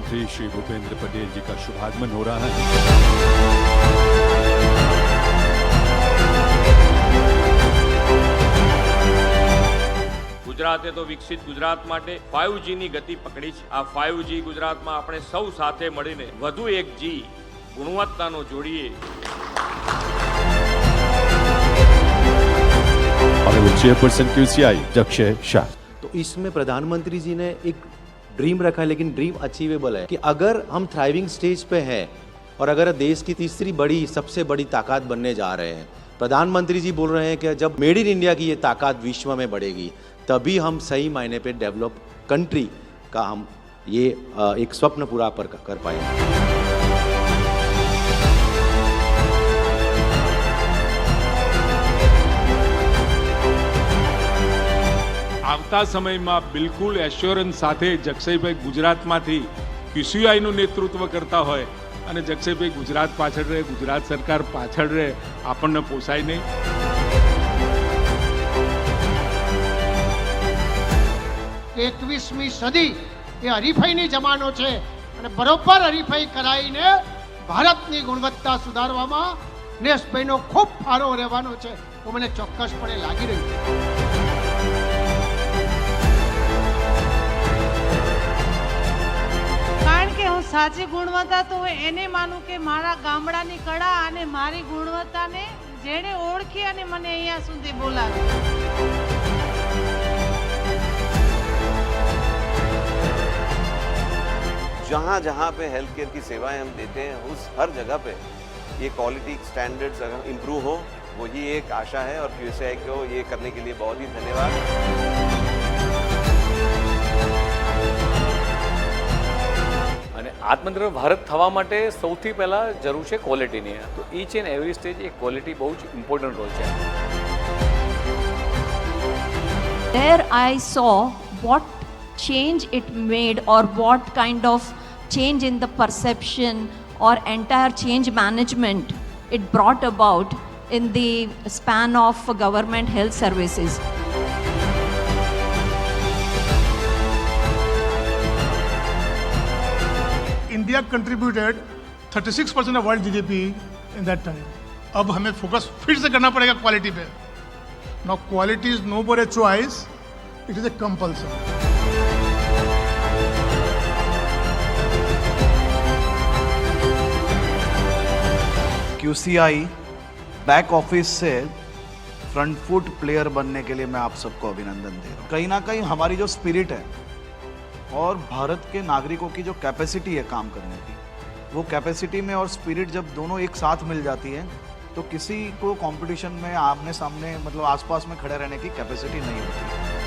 मुख्यमंत्री श्री भूपेंद्र पटेल जी का शुभागमन हो रहा है। ગુજરાતે તો વિકસિત ગુજરાત માટે 5G ની ગતિ પકડી છે। આ 5G ગુજરાતમાં આપણે સૌ સાથે મળીને વધુ એક G ગુણવત્તાનો જોડીએ। Honorable Chairperson QCI Jaxay Shah. तो इसमें प्रधानमंत्री जी ने एक ड्रीम रखा है, लेकिन ड्रीम अचीवेबल है कि अगर हम थ्राइविंग स्टेज पे हैं और अगर देश की तीसरी बड़ी सबसे बड़ी ताकत बनने जा रहे हैं, प्रधानमंत्री जी बोल रहे हैं कि जब मेड इन इंडिया की ये ताकत विश्व में बढ़ेगी तभी हम सही मायने पे डेवलप कंट्री का हम ये एक स्वप्न पूरा कर पाएंगे। આવતા સમયમાં બિલકુલ એશ્યોરન્સ સાથે જક્ષયભાઈ ગુજરાતમાંથી QCIનું નેતૃત્વ કરતા હોય અને જક્ષયભાઈ ગુજરાત પાછળ રહે, ગુજરાત સરકાર પાછળ રહે, આપણને પોસાય નહીં। 21મી સદી એ હરીફાઈની જમાનો છે અને બરોબર હરીફાઈ કરાઈને ભારતની ગુણવત્તા સુધારવામાં નેશભાઈનો ખૂબ ફાળો રહેવાનો છે તો મને ચોક્કસપણે લાગી રહ્યું છે। કારણ કે હું સાચી ગુણવત્તા તો હું એને માનું કે મારા ગામડાની કળા અને મારી ગુણવત્તાને જેણે ઓળખી અને મને અહીંયા સુધી બોલાવી। जहाँ जहाँ पे हेल्थ केयर की सेवाएं हम देते हैं उस हर जगह पे ये क्वालिटी स्टैंडर्ड्स अगर इम्प्रूव हो, वही एक आशा है और QCI को ये करने के लिए बहुत ही धन्यवाद। અને આત્મનિર્ભર ભારત થવા માટે સૌથી પહેલા જરૂર છે ક્વોલિટીની। તો each and every stage A quality બહુ જ ઇમ્પોર્ટન્ટ રોલ છે। There I saw what change it made or what kind of change in the perception or entire change management it brought about in the span of government health services. India contributed 36% of world GDP in that time. अब हमें focus फिर से करना पड़ेगा quality पे। Now quality is no more a choice, it is a compulsion. QCI back office से front foot player बनने के लिए मैं आप सबको अभिनंदन दे रहा हूँ। कहीं ना कहीं हमारी जो स्पिरिट है और भारत के नागरिकों की जो कैपेसिटी है काम करने की, वो कैपेसिटी में और स्पिरिट जब दोनों एक साथ मिल जाती है तो किसी को कंपटीशन में आमने सामने मतलब आसपास में खड़े रहने की कैपेसिटी नहीं होती।